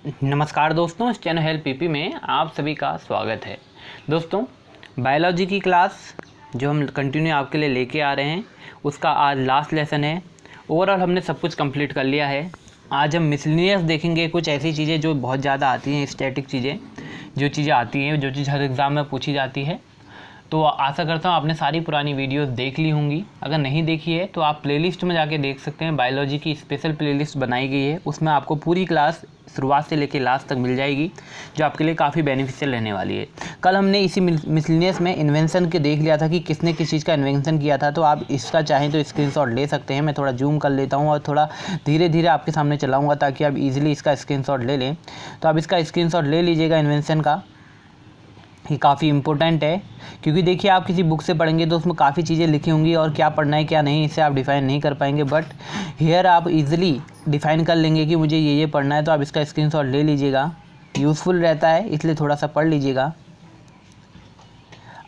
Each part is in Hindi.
नमस्कार दोस्तों, इस चैनल हेल्प पीपी में आप सभी का स्वागत है। दोस्तों, बायोलॉजी की क्लास जो हम कंटिन्यू आपके लिए लेके आ रहे हैं उसका आज लास्ट लेसन है। ओवरऑल हमने सब कुछ कंप्लीट कर लिया है। आज हम मिसलिनियस देखेंगे, कुछ ऐसी चीज़ें जो बहुत ज़्यादा आती हैं, स्टैटिक चीज़ें, जो चीज़ें आती हैं, जो चीज़ हर एग्ज़ाम में पूछी जाती है। तो आशा करता हूँ आपने सारी पुरानी वीडियोस देख ली होंगी। अगर नहीं देखी है तो आप प्लेलिस्ट में जाके देख सकते हैं। बायोलॉजी की स्पेशल प्लेलिस्ट बनाई गई है, उसमें आपको पूरी क्लास शुरुआत से लेकर लास्ट तक मिल जाएगी, जो आपके लिए काफ़ी बेनिफिशियल रहने वाली है। कल हमने इसी मिसलिनियस में इन्वेंशन के देख लिया था कि किसने किस चीज़ का इन्वेंशन किया था। तो आप इसका चाहें तो स्क्रीनशॉट ले सकते हैं। मैं थोड़ा जूम कर लेता हूँ और थोड़ा धीरे धीरे आपके सामने चलाऊँगा ताकि आप इजीली इसका स्क्रीनशॉट ले लें। तो आप इसका स्क्रीनशॉट ले लीजिएगा इन्वेंशन का। ये काफ़ी इंपॉर्टेंट है, क्योंकि देखिए आप किसी बुक से पढ़ेंगे तो उसमें काफ़ी चीज़ें लिखी होंगी और क्या पढ़ना है क्या नहीं इसे आप डिफ़ाइन नहीं कर पाएंगे। बट हियर आप इजीली डिफ़ाइन कर लेंगे कि मुझे ये पढ़ना है। तो आप इसका स्क्रीनशॉट ले लीजिएगा, यूज़फुल रहता है, इसलिए थोड़ा सा पढ़ लीजिएगा।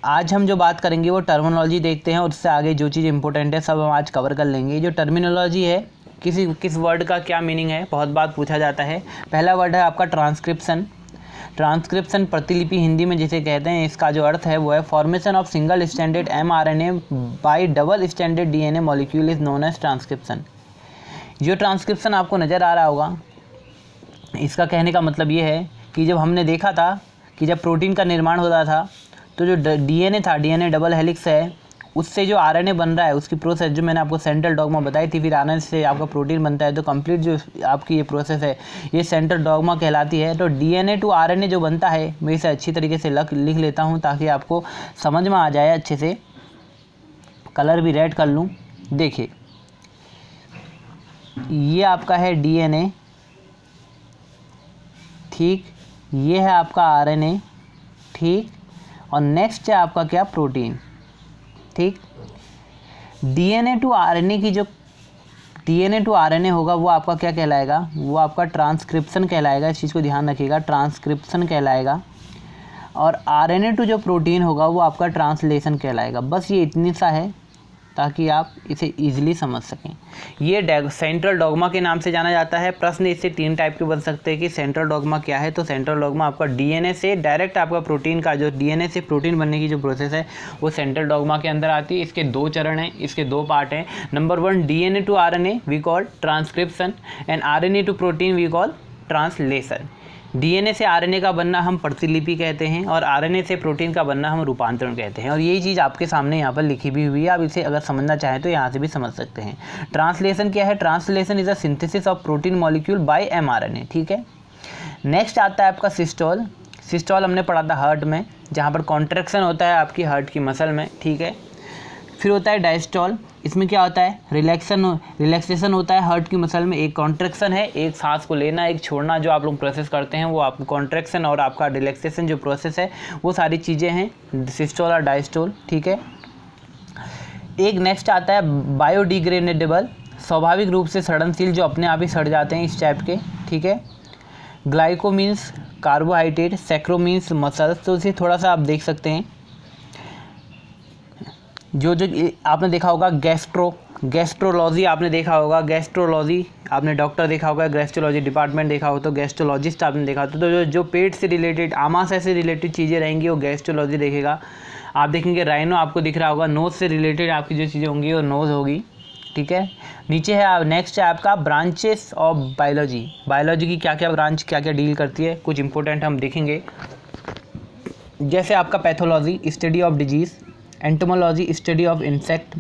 आज हम जो बात करेंगे वो टर्मिनोलॉजी देखते हैं और उससे आगे जो चीज़ इंपॉर्टेंट है सब हम आज कवर कर लेंगे। जो टर्मिनोलॉजी है, किस वर्ड का क्या मीनिंग है, बहुत बार पूछा जाता है। पहला वर्ड है आपका ट्रांसक्रिप्शन। ट्रांसक्रिप्शन प्रतिलिपि हिंदी में जिसे कहते हैं, इसका जो अर्थ है वो है formation of single standard mRNA by double standard DNA molecule is known as transcription. जो ट्रांसक्रिप्शन आपको नज़र आ रहा होगा, इसका कहने का मतलब ये है कि जब हमने देखा था कि जब प्रोटीन का निर्माण होता था तो जो DNA था, DNA डबल हेलिक्स है, उससे जो RNA बन रहा है उसकी प्रोसेस जो मैंने आपको सेंट्रल डॉग्मा बताई थी, फिर RNA से आपका प्रोटीन बनता है। तो कंप्लीट जो आपकी ये प्रोसेस है ये सेंट्रल डॉग्मा कहलाती है। तो DNA टू RNA जो बनता है, मैं इसे अच्छी तरीके से लिख लेता हूँ ताकि आपको समझ में आ जाए अच्छे से। कलर भी रेड कर लूँ। देखिए, ये आपका है DNA, ठीक, ये है आपका RNA, ठीक, और नेक्स्ट है आपका क्या, प्रोटीन, ठीक। DNA टू RNA की जो DNA टू RNA होगा वो आपका क्या कहलाएगा, वो आपका ट्रांसक्रिप्शन कहलाएगा। इस चीज़ को ध्यान रखिएगा, ट्रांसक्रिप्शन कहलाएगा। और RNA टू जो प्रोटीन होगा वो आपका ट्रांसलेशन कहलाएगा। बस ये इतनी सा है ताकि आप इसे इजीली समझ सकें। ये सेंट्रल डॉग्मा के नाम से जाना जाता है। प्रश्न इससे 3 टाइप के बन सकते हैं कि सेंट्रल डॉग्मा क्या है। तो सेंट्रल डॉग्मा आपका DNA से डायरेक्ट आपका प्रोटीन का, जो DNA से प्रोटीन बनने की जो प्रोसेस है वो सेंट्रल डॉग्मा के अंदर आती है। इसके 2 चरण हैं, इसके 2 पार्ट हैं। Number 1, DNA to RNA we call transcription and RNA to protein we call translation. DNA से RNA का बनना हम प्रतिलिपि कहते हैं और RNA से प्रोटीन का बनना हम रूपांतरण कहते हैं। और यही चीज़ आपके सामने यहाँ पर लिखी भी हुई है। आप इसे अगर समझना चाहें तो यहाँ से भी समझ सकते हैं। ट्रांसलेशन क्या है? Translation is a synthesis of protein molecule by mRNA, ठीक है। नेक्स्ट आता है आपका सिस्टोल। सिस्टोल हमने पढ़ा था हार्ट में, जहाँ पर कॉन्ट्रैक्शन होता है आपकी हार्ट की मसल में, ठीक है। फिर होता है डायस्टोल। इसमें क्या होता है, रिलैक्सेशन होता है हार्ट की मसल में। एक कॉन्ट्रैक्शन है, एक सांस को लेना एक छोड़ना, जो आप लोग प्रोसेस करते हैं वो आपको कॉन्ट्रैक्शन, और आपका रिलैक्सेशन जो प्रोसेस है वो सारी चीज़ें हैं सिस्टोल और डायस्टोल, ठीक है। एक नेक्स्ट आता है बायोडिग्रेडेबल, स्वाभाविक रूप से सड़नशील, जो अपने आप ही सड़ जाते हैं, इस टाइप के, ठीक है। Glyco means carbohydrate, sacro means muscles. तो इसे थोड़ा सा आप देख सकते हैं। जो आपने देखा होगा गैस्ट्रोलॉजी आपने देखा होगा, गैस्ट्रोलॉजी आपने डॉक्टर देखा होगा, गैस्ट्रोलॉजी डिपार्टमेंट देखा हो तो गैस्ट्रोलॉजिस्ट आपने देखा तो जो पेट से रिलेटेड, आमाशय से रिलेटेड चीज़ें रहेंगी वो गैस्ट्रोलॉजी देखेगा। आप देखेंगे राइनो आपको दिख रहा होगा, नोज़ से रिलेटेड आपकी जो चीज़ें होंगी वो नोज़ होगी, ठीक है। नीचे है नेक्स्ट है आपका ब्रांचेस ऑफ बायोलॉजी। बायोलॉजी की क्या क्या ब्रांच क्या क्या डील करती है, कुछ इंपॉर्टेंट हम देखेंगे। जैसे आपका pathology, study of disease, entomology, study of insect.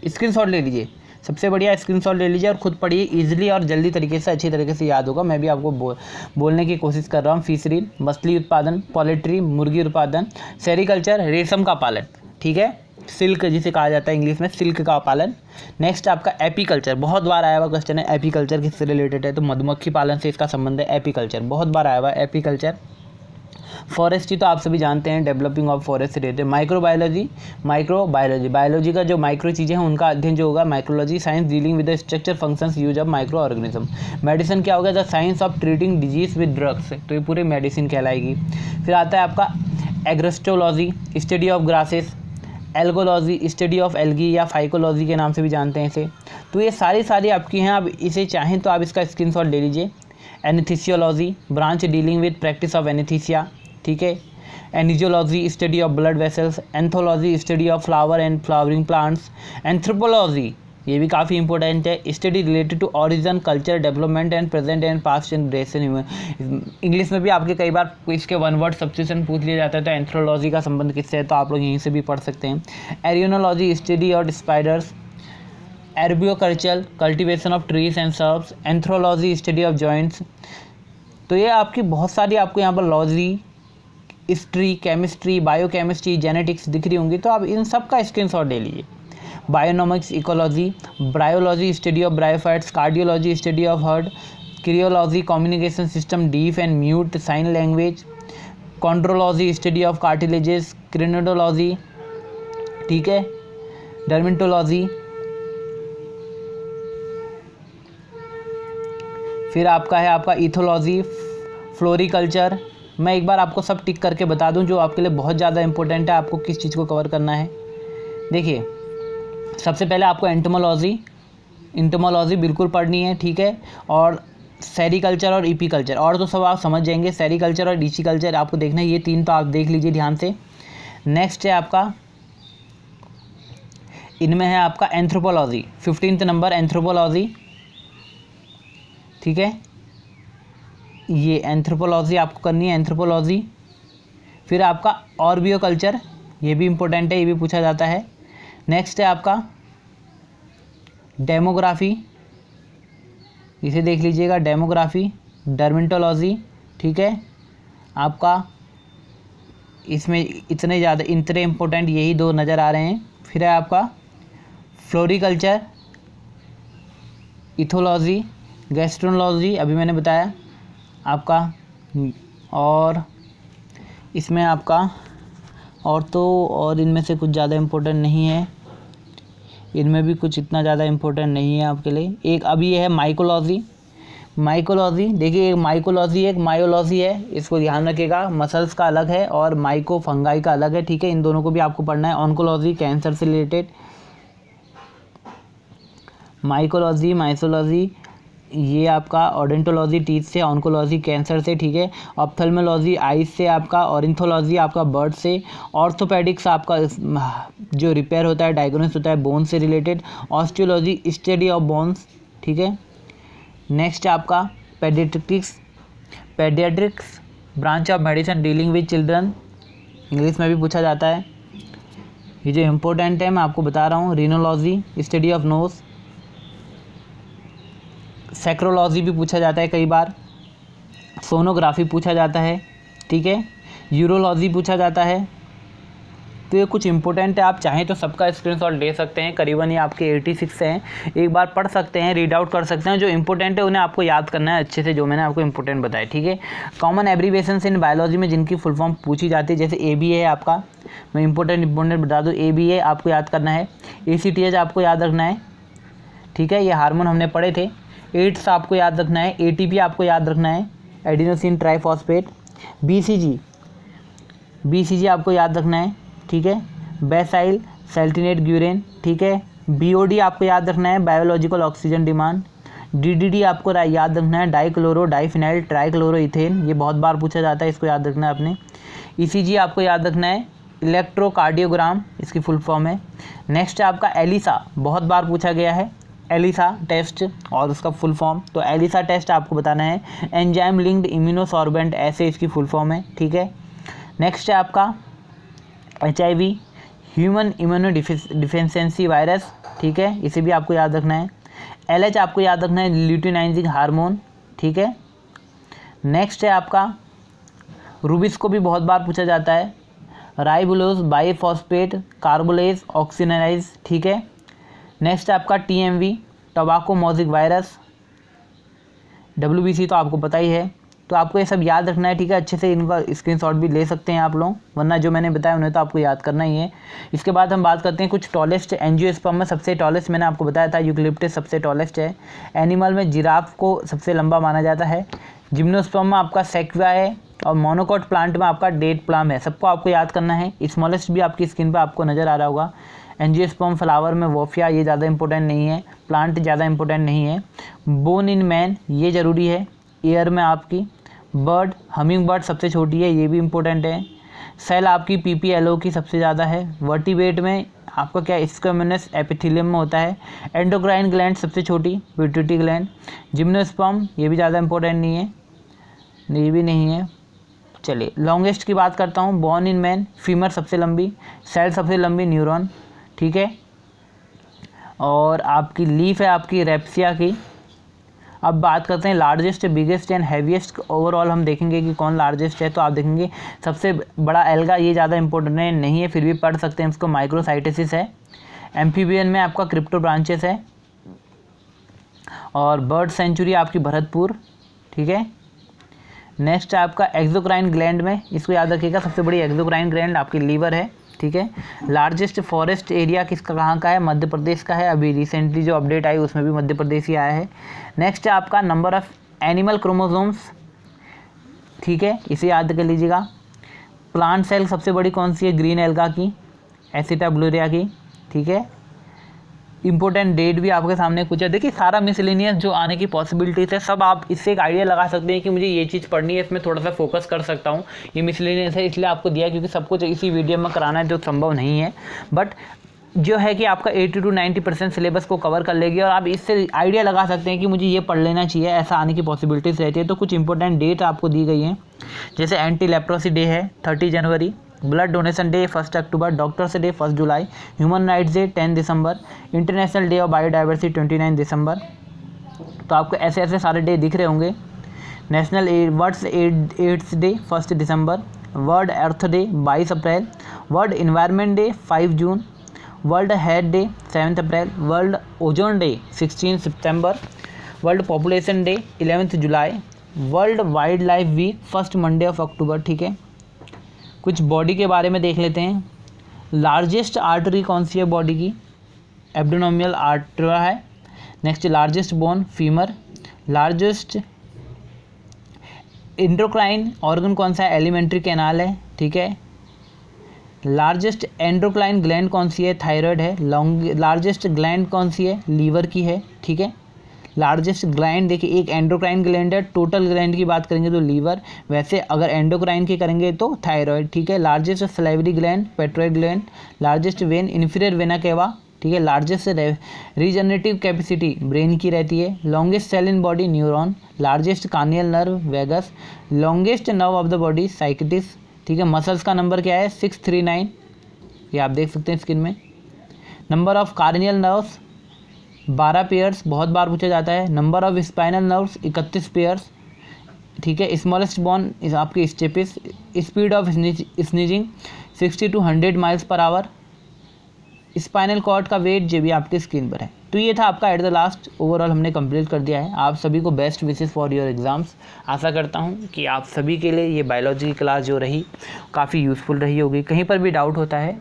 Screenshot ले लीजिए, सबसे बढ़िया स्क्रीनशॉट ले लीजिए और ख़ुद पढ़िए इजीली और जल्दी तरीके से, अच्छी तरीके से याद होगा। मैं भी आपको बोलने की कोशिश कर रहा हूँ। फिशरी, मछली उत्पादन, पोल्ट्री मुर्गी उत्पादन, सेरिकल्चर रेशम का पालन, ठीक है, सिल्क जिसे कहा जाता है इंग्लिश में, सिल्क का पालन। नेक्स्ट आपका एपीकल्चर, बहुत बार आया हुआ क्वेश्चन है, एपीकल्चर किससे रिलेटेड है, तो मधुमक्खी पालन से इसका संबंध है। एपीकल्चर बहुत बार आया हुआ है, एपीकल्चर। फॉरेस्ट्री तो आप सभी जानते हैं, डेवलपिंग ऑफ फॉरेस्ट रहते हैं। माइक्रोबायोलॉजी, बायोलॉजी का जो माइक्रो चीज़ें हैं उनका अध्ययन जो होगा micrology. Science dealing with the structure functions use of micro organism. Medicine क्या होगा, the science of treating disease with drugs, तो ये पूरी मेडिसिन कहलाएगी। फिर आता है आपका agrostology, study of grasses. Algology, study of algae या फाइकोलॉजी के नाम से भी जानते हैं इसे। तो ये सारी आपकी हैं। आप इसे चाहें तो आप इसका स्क्रीनशॉट ले लीजिए। Anaesthesiology branch dealing with practice of anaesthesia, ठीक है। Angiology study of blood vessels, anthology study of flower and flowering plants, anthropology ये भी काफ़ी इंपॉर्टेंट है, study related to origin culture development and present and past generation. English में भी आपके कई बार इसके वन वर्ड सब्स्टिट्यूशन पूछ लिया जाता है, तो एंथ्रोलॉजी का संबंध किससे है, तो आप लोग यहीं से भी पढ़ सकते हैं। Araneology study of spiders, arboriculture cultivation of trees and shrubs, arthrology study of joints. तो ये आपकी बहुत सारी आपको यहाँ पर logy, history, chemistry, biochemistry, genetics दिख रही होंगी, तो आप इन सब का स्क्रीनशॉट ले लीजिए। Bionomics ecology, bryology study of bryophytes, cardiology study of heart, cheirology communication system, deaf and mute sign language, chondrology study of cartilages, craniology, ठीक है, डर्मेटोलॉजी। फिर आपका है आपका इथोलॉजी, फ्लोरिकल्चर। मैं एक बार आपको सब टिक करके बता दूं जो आपके लिए बहुत ज़्यादा इंपॉर्टेंट है, आपको किस चीज़ को कवर करना है। देखिए सबसे पहले आपको एंटोमोलॉजी बिल्कुल पढ़नी है, ठीक है, और सेरिकल्चर और ईपीकल्चर, और तो सब आप समझ जाएंगे। सेरिकल्चर और ईपीकल्चर आपको देखना है, ये तीन तो आप देख लीजिए ध्यान से। नेक्स्ट है आपका, इनमें है आपका एंथ्रोपोलॉजी, 15th नंबर एंथ्रोपोलॉजी, ठीक है, ये एंथ्रोपोलॉजी आपको करनी है, एंथ्रोपोलॉजी। फिर आपका ऑर्बियोकल्चर, ये भी इम्पोर्टेंट है, ये भी पूछा जाता है। नेक्स्ट है आपका डेमोग्राफी, इसे देख लीजिएगा, डेमोग्राफी, डर्मेटोलॉजी, ठीक है, आपका इसमें इतने इम्पोर्टेंट यही दो नज़र आ रहे हैं। फिर है आपका फ्लोरिकल्चर, इथोलॉजी, गैस्ट्रोनोलॉजी, अभी मैंने बताया आपका, और इसमें आपका और इनमें से कुछ ज़्यादा इम्पोर्टेंट नहीं है, इनमें भी कुछ इतना ज़्यादा इम्पोर्टेंट नहीं है आपके लिए। एक अभी ये है माइकोलॉजी, देखिए एक माइकोलॉजी एक मायोलॉजी है, इसको ध्यान रखिएगा, मसल्स का अलग है और माइको फंगाई का अलग है, ठीक है, इन दोनों को भी आपको पढ़ना है। ऑन्कोलॉजी कैंसर से रिलेटेड, माइकोलॉजी, माइसोलॉजी ये आपका, ओडेंटोलॉजी टीथ से, ऑन्कोलॉजी कैंसर से, ठीक है, ऑप्थेल्मोलॉजी आइज से आपका, ऑरिंथोलॉजी आपका बर्ड से, ऑर्थोपेडिक्स आपका जो रिपेयर होता है, डायग्नोसिस होता है बोन से related, osteology study of bones, ठीक है। नेक्स्ट आपका paediatrics branch of medicine dealing with children, English में भी पूछा जाता है, ये जो इम्पोर्टेंट है मैं आपको बता रहा हूँ। रीनोलॉजी स्टडी ऑफ नोज, सेक्रोलॉजी भी पूछा जाता है कई बार, सोनोग्राफी पूछा जाता है, ठीक है, यूरोलॉजी पूछा जाता है। तो ये कुछ इंपॉर्टेंट है, आप चाहें तो सबका स्क्रीनशॉट ले सकते हैं, करीबन ये आपके 86 हैं, एक बार पढ़ सकते हैं, रीड आउट कर सकते हैं, जो इंपॉर्टेंट है उन्हें आपको याद करना है अच्छे से, जो मैंने आपको इंपॉर्टेंट बताया, ठीक है। कॉमन एब्रीविएशंस इन बायोलॉजी में जिनकी फुल फॉर्म पूछी जाती है, जैसे ABA है आपका, मैं इंपॉर्टेंट बता दूँ, ABA आपको याद करना है, ACTH आपको याद रखना है, ठीक है, ये हार्मोन हमने पढ़े थे। एड्स आपको याद रखना है, ATP आपको याद रखना है, एडिनोसिन ट्राइफॉस्फेट, BCG आपको याद रखना है, ठीक है, बेसाइल सेल्टिनेट ग्यूरेन, ठीक है, BOD आपको याद रखना है, बायोलॉजिकल ऑक्सीजन डिमांड, DDD आपको याद रखना है, डाइक्लोरो डाइफिनाइल ट्राइक्लोरोइथेन, ये बहुत बार पूछा जाता है, इसको याद रखना है आपने। ECG आपको याद रखना है, इलेक्ट्रोकार्डियोग्राम इसकी फुल फॉर्म है। नेक्स्ट है आपका ELISA, बहुत बार पूछा गया है, ELISA टेस्ट और उसका फुल फॉर्म, तो ELISA टेस्ट आपको बताना है, एंजाइम लिंक्ड इम्यूनोसॉर्बेंट ऐसे इसकी फुल फॉर्म है, ठीक है। नेक्स्ट है आपका HIV human immuno deficiency virus, ठीक है, इसे भी आपको याद रखना है। LH आपको याद रखना है, ल्यूटिनाइजिंग हार्मोन, ठीक है। नेक्स्ट है आपका रूबिस को भी बहुत बार पूछा जाता है, राइबोलोज बाइफॉस्फेट कार्बोलेज ऑक्सीजनाइज, ठीक है। नेक्स्ट है आपका TMV tobacco mosaic virus, WBC तो आपको पता ही है, तो आपको ये सब याद रखना है, ठीक है, अच्छे से इनका स्क्रीनशॉट भी ले सकते हैं आप लोग, वरना जो मैंने बताया उन्हें तो आपको याद करना ही है। इसके बाद हम बात करते हैं कुछ टॉलेस्ट एंजियोस्पर्म में, सबसे टॉलेस्ट मैंने आपको बताया था यूकलिप्टस सबसे टॉलेस्ट है। एनिमल में जिराफ को सबसे लंबा माना जाता है। जिम्नोस्पर्म में आपका सेक्वा है, और मोनोकॉट प्लांट में आपका डेट प्लाम है, सबको आपको याद करना है। स्मॉलेस्ट भी आपकी स्क्रीन पर आपको नज़र आ रहा होगा। एंजियोस्पर्म फ्लावर में वोफिया, ये ज़्यादा इंपॉर्टेंट नहीं है, प्लांट ज़्यादा इंपॉर्टेंट नहीं है। बोन इन मैन ये ज़रूरी है, एयर में आपकी। बर्ड, हमिंग बर्ड सबसे छोटी है, ये भी इम्पोर्टेंट है। सेल आपकी PPLO की सबसे ज़्यादा है। वर्टिब्रेट में आपका क्या स्क्वैमोनस एपिथेलियम में होता है। एंडोक्राइन ग्लैंड सबसे छोटी, पिट्यूटरी ग्लैंड। जिम्नोस्पर्म, ये भी ज़्यादा इंपॉर्टेंट नहीं है, ये भी नहीं है। चलिए लॉन्गेस्ट की बात करता हूँ। बॉर्न इन मैन, फीमर सबसे लंबी, सेल सबसे लंबी, न्यूरॉन, ठीक है। और आपकी लीफ है आपकी रेप्सिया की। अब बात करते हैं largest, biggest and heaviest. Overall हम देखेंगे कि कौन लार्जेस्ट है, तो आप देखेंगे सबसे बड़ा एल्गा, ये ज़्यादा इंपॉर्टेंट नहीं है, फिर भी पढ़ सकते हैं इसको, माइक्रोसाइटेसिस है। एम्फीबियन में आपका क्रिप्टो ब्रांचेस है। और बर्ड सेंचुरी आपकी भरतपुर, ठीक है। नेक्स्ट आपका एक्सोक्राइन ग्लैंड में, इसको याद रखिएगा, सबसे बड़ी एक्सोक्राइन ग्लैंड आपकी लीवर है, ठीक है। लार्जेस्ट फॉरेस्ट एरिया किसका कहाँ का है, मध्य प्रदेश का है। अभी रिसेंटली जो अपडेट आई उसमें भी मध्य प्रदेश ही आया है। नेक्स्ट है आपका नंबर ऑफ एनिमल क्रोमोसोम्स, ठीक है, इसे याद कर लीजिएगा। प्लांट सेल सबसे बड़ी कौन सी है, ग्रीन एल्गा की, एसिटाब्लोरिया की, ठीक है। इंपॉर्टेंट डेट भी आपके सामने कुछ है। देखिए सारा मिसलेनियस जो आने की पॉसिबिलिटीज़ है सब आप इससे एक आइडिया लगा सकते हैं कि मुझे ये चीज़ पढ़नी है, इसमें थोड़ा सा फोकस कर सकता हूँ। ये मिसलेनियस है इसलिए आपको दिया क्योंकि सब कुछ इसी वीडियो में कराना है जो संभव नहीं है, बट जो है कि आपका 80 to 90% सिलेबस को कवर कर लेगी और आप इससे आइडिया लगा सकते हैं कि मुझे ये पढ़ लेना चाहिए, ऐसा आने की पॉसिबिलिटीज़ रहती है। तो कुछ इंपॉर्टेंट डेट आपको दी गई हैं, जैसे एंटी लेप्रोसी डे है 30 जनवरी, ब्लड डोनेशन डे 1 अक्टूबर, डॉक्टर्स डे 1 जुलाई, ह्यूमन राइट्स डे 10 दिसंबर, इंटरनेशनल डे ऑफ बायोडाइवर्सिटी 29 दिसंबर। तो आपको ऐसे ऐसे सारे डे दिख रहे होंगे। नेशनल वर्ड्स एड्स डे 1 दिसंबर, वर्ल्ड अर्थ डे 22 अप्रैल, वर्ल्ड इन्वायरमेंट डे 5 जून, वर्ल्ड हेड डे 7 अप्रैल, वर्ल्ड ओजोन डे 16 सितंबर, वर्ल्ड पॉपुलेशन डे 11 जुलाई, world wildlife week 1 Monday of October, ठीक है। कुछ बॉडी के बारे में देख लेते हैं। लार्जेस्ट आर्टरी कौन सी है बॉडी की, एब्डोमिनल आर्टरी है। Next largest bone, femur. Largest endocrine organ कौन सा है, एलिमेंट्री कैनाल है, ठीक है। लार्जेस्ट एंडोक्राइन ग्लैंड कौन सी है, थायराइड है। लार्जेस्ट ग्लैंड कौन सी है, लीवर की है, ठीक है। लार्जेस्ट ग्लैंड देखिए, एक एंडोक्राइन ग्लैंड है, टोटल ग्लैंड की बात करेंगे तो लीवर, वैसे अगर एंडोक्राइन की करेंगे तो थायराइड, ठीक है। Largest salivary gland, parotid gland. Largest vein, inferior vena cava, ठीक है। लार्जेस्ट रीजनरेटिव कैपेसिटी ब्रेन की रहती है। Longest cell in body, neuron. Largest cranial nerve, vagus. Longest nerve of the body, sciatic, ठीक है। मसल्स का नंबर क्या है, 639, ये आप देख सकते हैं स्क्रीन में। Number of cranial nerves 12 pairs, बहुत बार पूछा जाता है। Number of spinal nerves 31 pairs, ठीक है। स्मॉलेस्ट बोन आपकी stapes. Speed of sneezing 60 to 100 miles per hour. Spinal cord का वेट जो भी आपकी स्क्रीन पर है। तो ये था आपका एट द लास्ट, ओवरऑल हमने कंप्लीट कर दिया है। आप सभी को best wishes for your exams. आशा करता हूँ कि आप सभी के लिए ये बायोलॉजी की क्लास जो रही काफ़ी यूज़फुल रही होगी। कहीं पर भी डाउट होता है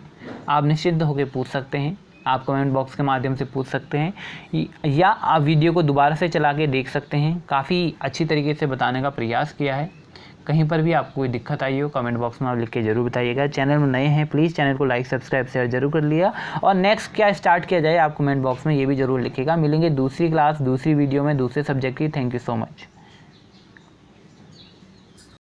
आप निश्चिंत होकर पूछ सकते हैं, आप कमेंट बॉक्स के माध्यम से पूछ सकते हैं या आप वीडियो को दोबारा से चला के देख सकते हैं। काफ़ी अच्छी तरीके से बताने का प्रयास किया है। कहीं पर भी आपको कोई दिक्कत आई हो कमेंट बॉक्स में आप लिख के जरूर बताइएगा। चैनल में नए हैं प्लीज़ चैनल को लाइक सब्सक्राइब शेयर जरूर कर लिया। और नेक्स्ट क्या स्टार्ट किया जाए आप कमेंट बॉक्स में ये भी जरूर लिखिएगा। मिलेंगे दूसरी क्लास दूसरी वीडियो में दूसरे सब्जेक्ट की। Thank you so much.